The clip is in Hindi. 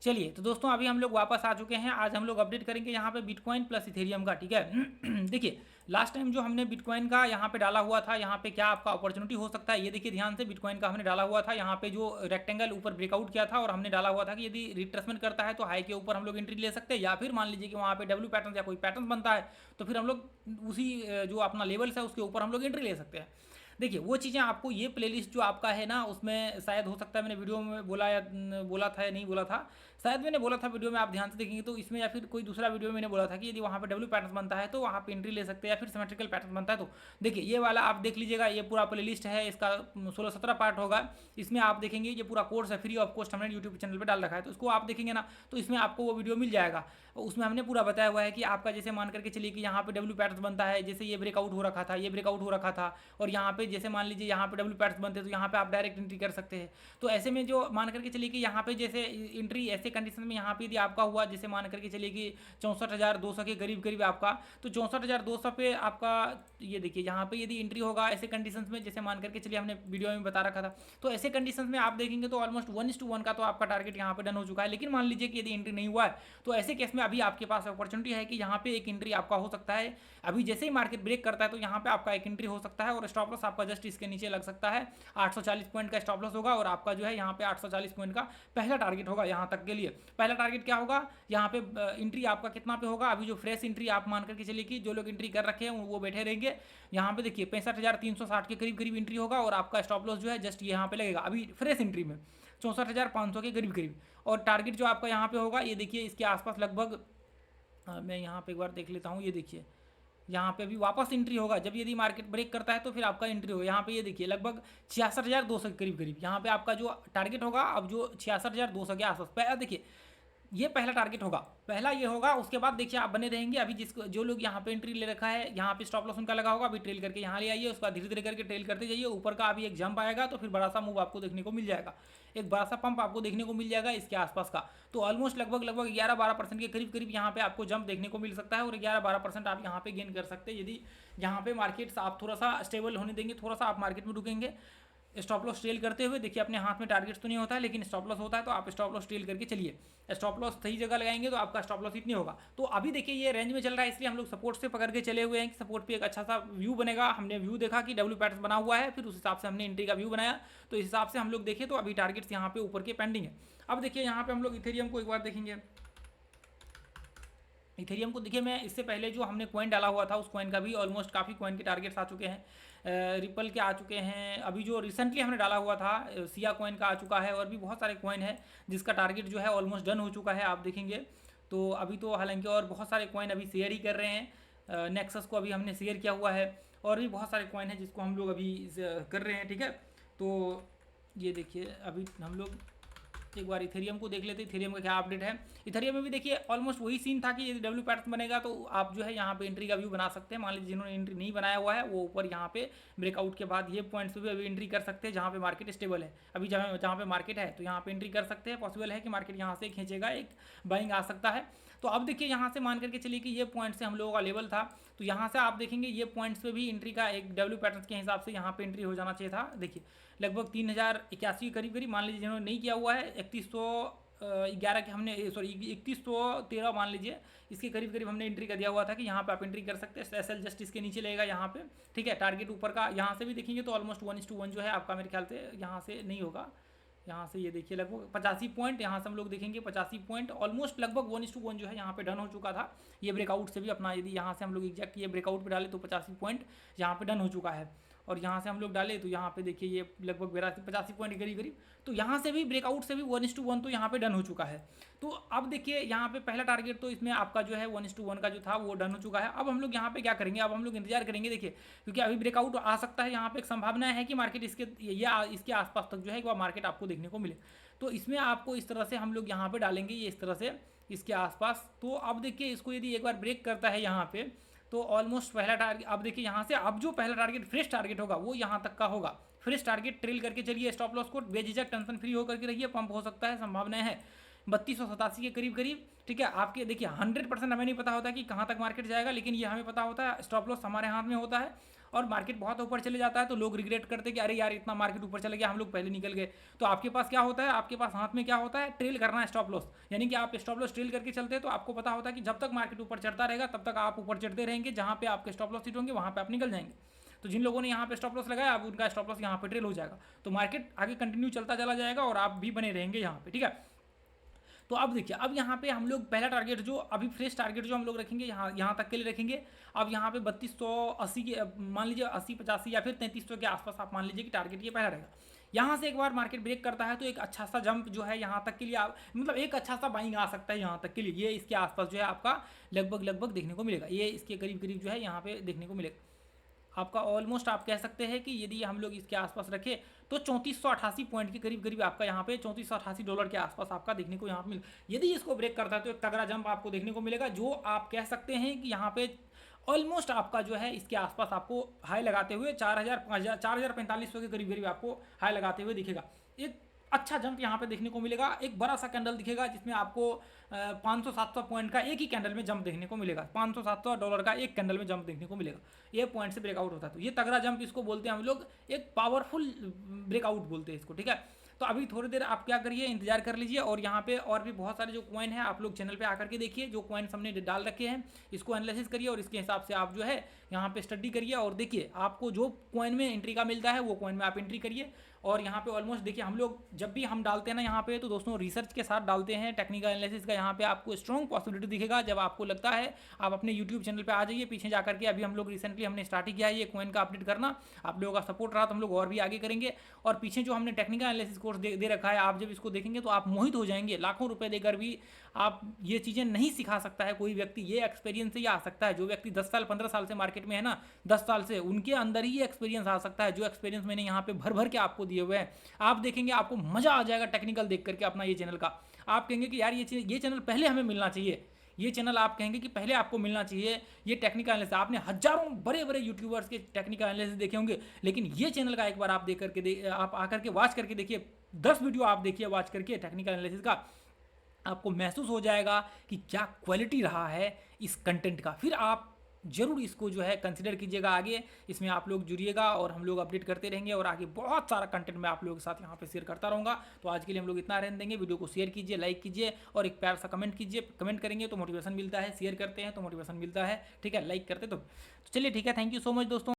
चलिए तो दोस्तों अभी हम लोग वापस आ चुके हैं। आज हम लोग अपडेट करेंगे यहाँ पे बिटकॉइन प्लस इथेरियम का, ठीक है। देखिए लास्ट टाइम जो हमने बिटकॉइन का यहाँ पे डाला हुआ था, यहाँ पे क्या आपका अपॉर्चुनिटी हो सकता है ये देखिए ध्यान से। बिटकॉइन का हमने डाला हुआ था यहाँ पे जो रेक्टेंगल ऊपर ब्रेकआउट किया था, और हमने डाला हुआ था कि यदि रिट्रेसमेंट करता है तो हाई के ऊपर हम लोग एंट्री ले सकते हैं, या फिर मान लीजिए कि वहाँ पे डब्ल्यू पैटर्न या कोई पैटर्न बनता है तो फिर हम लोग उसी जो अपना लेवल्स है उसके ऊपर हम लोग एंट्री ले सकते हैं। देखिए वो चीज़ें आपको ये प्लेलिस्ट जो आपका है ना, उसमें शायद हो सकता है मैंने वीडियो में बोला या बोला था या नहीं बोला था, शायद मैंने बोला था वीडियो में, आप ध्यान से देखेंगे तो इसमें, या फिर कोई दूसरा वीडियो में मैंने बोला था कि यदि वहाँ पे डब्ल्यू पैटर्न बनता है तो वहाँ पे एंट्री ले सकते हैं, या फिर सिमेट्रिकल पैटर्न बनता है तो देखिए ये वाला आप देख लीजिएगा। ये पूरा प्लेलिस्ट है, इसका 16-17 पार्ट होगा। इसमें आप देखेंगे ये पूरा कोर्स है, फ्री ऑफ कॉस्ट हमने यूट्यूब चैनल पर डाल रखा है, तो उसको आप देखेंगे ना तो इसमें आपको वो वीडियो मिल जाएगा। उसमें हमने पूरा बताया हुआ है कि आपका जैसे मान करके चलिए कि यहाँ पे डब्ल्यू पैटर्न बनता है, जैसे ये ब्रेकआउट हो रखा था, ये ब्रेकआउट हो रखा था, और यहाँ पे जैसे मान लीजिए यहाँ पे डब्ल्यू पैटर्न बनते हैं तो यहाँ पे आप डायरेक्ट एंट्री कर सकते हैं। तो ऐसे में जो मान करके चलिए कि यहाँ पे जैसे एंट्री ऐसे कंडीशन में यहाँ पे यदि आपका हुआ, जैसे मान करके चलिए कि 64,200 के करीब करीब आपका, तो 64,200 पे आपका ये देखिए यहाँ पे यदि एंट्री होगा ऐसे कंडीशंस में, जैसे मान करके चलिए हमने वीडियो में बता रखा था, तो ऐसे कंडीशंस में आप देखेंगे तो ऑलमोस्ट 1:1 का तो आपका टारगेट यहाँ पे डन हो चुका है। लेकिन मान लीजिए कि यदि एंट्री नहीं हुआ है तो ऐसे केस में अभी आपके पास अपॉर्चुनिटी है कि यहाँ पे एक एंट्री आपका हो सकता है। अभी जैसे ही मार्केट ब्रेक करता है तो यहाँ पे आपका एक एंट्री हो सकता है, और स्टॉप लॉस आपका जस्ट इसके नीचे लग सकता है। 840 पॉइंट का स्टॉप लॉस होगा, और आपका जो है यहाँ पे 840 पॉइंट का पहला टारगेट होगा। यहाँ तक के लिए पहला टारगेट क्या होगा, यहाँ पे एंट्री आपका कितना पे होगा, अभी जो फ्रेश एंट्री आप मान करके चलिए कि जो लोग एंट्री कर रखे हैं वो बैठे रहेंगे। यहाँ पे देखिए 65,360 के करीब करीब एंट्री होगा, और आपका स्टॉप लॉस जो है जस्ट यहाँ पे लगेगा अभी फ्रेश एंट्री में 64,500 के करीब करीब। और टारगेट जो आपका यहाँ पे होगा ये देखिए इसके आसपास लगभग, मैं यहाँ पे एक बार देख लेता हूँ। ये देखिए यहाँ पे अभी वापस एंट्री होगा, जब यदि मार्केट ब्रेक करता है तो फिर आपका एंट्री होगा यहाँ पे। ये देखिए लगभग 66,200 के करीब करीब यहाँ पे आपका जो टारगेट होगा, अब जो 66,200 के आसपास पहला देखिए ये पहला टारगेट होगा, पहला ये होगा। उसके बाद देखिए आप बने रहेंगे। अभी जिसको जो लोग यहाँ पे एंट्री ले रखा है, यहाँ पे स्टॉप लॉस उनका लगा होगा, अभी ट्रेल करके यहाँ ले आइए, उसके बाद धीरे धीरे करके ट्रेल करते जाइए। ऊपर का अभी एक जंप आएगा तो फिर बड़ा सा मूव आपको देखने को मिल जाएगा, एक बड़ा सा पंप आपको देखने को मिल जाएगा इसके आसपास का। तो ऑलमोस्ट लगभग 11-12% के करीब करीब यहाँ पे आपको जंप देखने को मिल सकता है, और 11-12% आप यहाँ पे गेन कर सकते हैं यदि यहाँ पे मार्केट आप थोड़ा सा स्टेबल होने देंगे, थोड़ा सा आप मार्केट में रुकेंगे। स्टॉप लॉस ट्रेल करते हुए देखिए, अपने हाथ में टारगेट तो नहीं होता है लेकिन स्टॉप लॉस होता है, तो आप स्टॉप लॉस ट्रेल करके चलिए। स्टॉप लॉस सही जगह लगाएंगे तो आपका स्टॉप लॉस इतनी होगा। तो अभी देखिए ये रेंज में चल रहा है, इसलिए हम लोग सपोर्ट से पकड़ के चले हुए हैं कि सपोर्ट पे एक अच्छा सा व्यू बनेगा। हमने व्यू देखा कि डब्ल्यू पैटर्न बना हुआ है, फिर उस हिसाब से हमने एंट्री का व्यू बनाया, तो इस हिसाब से हम लोग देखें तो अभी टारगेट्स यहाँ पे ऊपर के पेंडिंग है। अब देखिए यहाँ पे हम लोग इथेरियम को एक बार देखेंगे। इथेरियम को देखिए, मैं इससे पहले जो हमने कॉइन डाला हुआ था उस कॉइन का भी ऑलमोस्ट काफ़ी कॉइन के टारगेट्स आ चुके हैं, रिपल के आ चुके हैं। अभी जो रिसेंटली हमने डाला हुआ था सिया कॉइन का आ चुका है, और भी बहुत सारे कॉइन है जिसका टारगेट जो है ऑलमोस्ट डन हो चुका है, आप देखेंगे। तो अभी तो हालांकि और बहुत सारे कॉइन अभी शेयर ही कर रहे हैं। नेक्सस को अभी हमने शेयर किया हुआ है, और भी बहुत सारे कॉइन है जिसको हम लोग अभी कर रहे हैं, ठीक है। तो ये देखिए अभी हम लोग एक बार इथेरियम को देख लेते हैं, इथेरियम का क्या अपडेट है। इथेरियम में भी देखिए ऑलमोस्ट वही सीन था कि यदि डब्ल्यू पैटर्न बनेगा तो आप जो है यहाँ पे एंट्री का व्यू बना सकते हैं। मान लीजिए जिन्होंने एंट्री नहीं बनाया हुआ है वो ऊपर यहाँ पे ब्रेकआउट के बाद ये पॉइंट्स पे भी अभी एंट्री कर सकते हैं, जहाँ पे मार्केट स्टेबल है। अभी जहाँ पे मार्केट है तो यहाँ पे एंट्री कर सकते हैं। पॉसिबल है कि मार्केट यहाँ से खींचेगा, एक बाइंग आ सकता है। तो अब देखिए यहाँ से मान करके चलिए कि ये पॉइंट से हम लोगों का लेवल था, तो यहाँ से आप देखेंगे ये पॉइंट्स पे भी एंट्री का एक डब्ल्यू पैटर्न के हिसाब से यहाँ पे एंट्री हो जाना चाहिए था। देखिए लगभग 3,081 के करीब करीब, मान लीजिए जिन्होंने नहीं किया हुआ है 3111 के हमने, सॉरी 3113 मान लीजिए, इसके करीब करीब हमने एंट्री कर दिया हुआ था कि यहाँ पे आप एंट्री कर सकते हैं। एसएल जस्ट इसके नीचे लगेगा यहाँ पे, ठीक है। टारगेट ऊपर का यहाँ से भी देखेंगे तो ऑलमोस्ट 1:1 जो है आपका, मेरे ख्याल से यहाँ से नहीं होगा। यहाँ से ये देखिए लगभग 85 पॉइंट, यहाँ से हम लोग देखेंगे 85 पॉइंट, ऑलमोस्ट लगभग 1:1 जो है यहाँ पे डन हो चुका था। ये ब्रेकआउट से भी अपना, यदि यहाँ से हम लोग एग्जैक्ट ये ब्रेकआउट पे डाले तो 85 पॉइंट यहाँ पे डन हो चुका है। और यहाँ से हम लोग डाले तो यहाँ पे देखिए ये लगभग 85 पॉइंट के करीब करीब, तो यहाँ से भी ब्रेकआउट से भी 1:1 तो यहाँ पे डन हो चुका है। तो अब देखिए यहाँ पे पहला टारगेट तो इसमें आपका जो है 1:1 का जो था वो डन हो चुका है। अब हम लोग यहाँ पे क्या करेंगे, अब हम लोग इंतजार करेंगे देखिए, क्योंकि अभी ब्रेकआउट आ सकता है। यहाँ पे एक संभावना है कि मार्केट इसके आसपास तक जो है वह मार्केट आपको देखने को मिले। तो इसमें आपको इस तरह से हम लोग यहाँ पे डालेंगे, ये इस तरह से इसके आसपास। तो अब देखिए इसको यदि एक बार ब्रेक करता है यहाँ पे, तो ऑलमोस्ट पहला टारगेट, अब देखिए यहाँ से अब जो पहला टारगेट फ्रेश टारगेट होगा वो यहाँ तक का होगा। फ्रेश टारगेट ट्रेल करके चलिए, स्टॉप लॉस को बेझिझक टेंशन फ्री होकर के रहिए, पंप हो सकता है, संभावनाएं है। 3287 के करीब करीब, ठीक है। आपके देखिए 100% हमें नहीं पता होता कि कहाँ तक मार्केट जाएगा, लेकिन ये हमें पता होता है, स्टॉप लॉस हमारे हाथ में होता है। और मार्केट बहुत ऊपर चले जाता है तो लोग रिग्रेट करते हैं कि अरे यार इतना मार्केट ऊपर चले गया, हम लोग पहले निकल गए। तो आपके पास क्या होता है, आपके पास हाथ में क्या होता है, ट्रेल करना है स्टॉप लॉस, यानी कि आप स्टॉप लॉस ट्रेल करके चलते हैं तो आपको पता होता है कि जब तक मार्केट ऊपर चढ़ता रहेगा तब तक आप ऊपर चढ़ते रहेंगे, जहाँ पे आपके स्टॉप लॉस हिट होंगे वहाँ पे आप निकल जाएंगे। तो जिन लोगों ने यहाँ पे स्टॉप लॉस लगाया, अब उनका स्टॉप लॉस यहाँ पे ट्रेल हो जाएगा, तो मार्केट आगे कंटिन्यू चलता चला जाएगा और आप भी बने रहेंगे यहाँ पे, ठीक है। तो अब देखिए, अब यहाँ पे हम लोग पहला टारगेट जो अभी फ्रेश टारगेट जो हम लोग रखेंगे, यहाँ तक के लिए रखेंगे। अब यहाँ पे 3280 के मान लीजिए 80-85 या फिर 3300 के आसपास आप मान लीजिए कि टारगेट ये पहला रहेगा। यहाँ से एक बार मार्केट ब्रेक करता है तो एक अच्छा सा जंप जो है यहाँ तक के लिए आप मतलब एक अच्छा सा बाइंग आ सकता है यहाँ तक के लिए, ये इसके आसपास जो है आपका लगभग देखने को मिलेगा, ये इसके करीब करीब जो है यहाँ पे देखने को मिलेगा आपका। ऑलमोस्ट आप कह सकते हैं कि यदि हम लोग इसके आसपास रखें तो 3488 पॉइंट के करीब करीब आपका यहाँ पे $3488 के आसपास आपका देखने को यहाँ पे मिल, यदि इसको ब्रेक करता है तो एक तगड़ा जंप आपको देखने को मिलेगा, जो आप कह सकते हैं कि यहाँ पे ऑलमोस्ट आपका जो है इसके आसपास आपको हाई लगाते हुए 4500 के करीब करीब आपको हाई लगाते हुए दिखेगा। एक अच्छा जंप यहाँ पे देखने को मिलेगा, एक बड़ा सा कैंडल दिखेगा जिसमें आपको 500-700 पॉइंट का एक ही कैंडल में जंप देखने को मिलेगा, $500-700 का एक कैंडल में जंप देखने को मिलेगा। ये पॉइंट से ब्रेकआउट होता है तो ये तगड़ा जंप इसको बोलते हैं हम लोग, एक पावरफुल ब्रेकआउट बोलते हैं इसको, ठीक है। तो अभी थोड़ी देर आप क्या करिए, इंतजार कर लीजिए, और यहाँ पे और भी बहुत सारे जो कॉइन है आप लोग चैनल पे आकर के देखिए, जो कॉइन हमने डाल रखे हैं इसको एनालिसिस करिए और इसके हिसाब से आप जो है यहाँ पे स्टडी करिए और देखिए आपको जो कॉइन में एंट्री का मिलता है वो कॉइन में आप एंट्री करिए। और यहाँ पे ऑलमोस्ट देखिए हम लोग जब भी हम डालते हैं ना यहाँ पे तो दोस्तों रिसर्च के साथ डालते हैं, टेक्निकल एनालिसिस का यहाँ पे आपको स्ट्रॉन्ग पॉसिबिलिटी दिखेगा। जब आपको लगता है आप अपने यूट्यूब चैनल पे आ जाइए, पीछे जाकर के अभी हम लोग रिसेंटली हमने स्टार्ट ही किया है ये कॉइन का अपडेट करना, आप लोगों का सपोर्ट रहा तो हम लोग और भी आगे करेंगे। और पीछे जो हमने टेक्निकल एनालिसिस कोर्स दे रखा है, आप जब इसको देखेंगे तो आप मोहित हो जाएंगे, लाखों रुपए देकर भी आप ये चीज़ें नहीं सिखा सकता है कोई व्यक्ति, ये एक्सपीरियंस से ही आ सकता है। जो व्यक्ति 10 साल 15 साल से मार्केट में है ना, 10 साल से, उनके अंदर ही एक्सपीरियंस आ सकता है, जो एक्सपीरियंस मैंने यहाँ पे भर भर के आपको दिए हुए हैं। आप देखेंगे आपको मज़ा आ जाएगा टेक्निकल देख करके अपना ये चैनल का, आप कहेंगे कि यार ये चैनल पहले हमें मिलना चाहिए, ये चैनल आप कहेंगे कि पहले आपको मिलना चाहिए। ये टेक्निकल एनालिसिस आपने हजारों बड़े बड़े यूट्यूबर्स के टेक्निकल एनालिसिस देखे होंगे, लेकिन ये चैनल का एक बार आप देख करके आप आकर के वॉच करके देखिए, 10 वीडियो आप देखिए वॉच करके टेक्निकल एनालिसिस का, आपको महसूस हो जाएगा कि क्या क्वालिटी रहा है इस कंटेंट का। फिर आप जरूर इसको जो है कंसिडर कीजिएगा, आगे इसमें आप लोग जुड़िएगा और हम लोग अपडेट करते रहेंगे और आगे बहुत सारा कंटेंट मैं आप लोगों के साथ यहाँ पे शेयर करता रहूँगा। तो आज के लिए हम लोग इतना रहने देंगे, वीडियो को शेयर कीजिए, लाइक कीजिए और एक प्यार सा कमेंट कीजिए। कमेंट करेंगे तो मोटिवेशन मिलता है, शेयर करते हैं तो मोटिवेशन मिलता है, ठीक है, लाइक करते तो चलिए ठीक है, थैंक यू सो मच दोस्तों।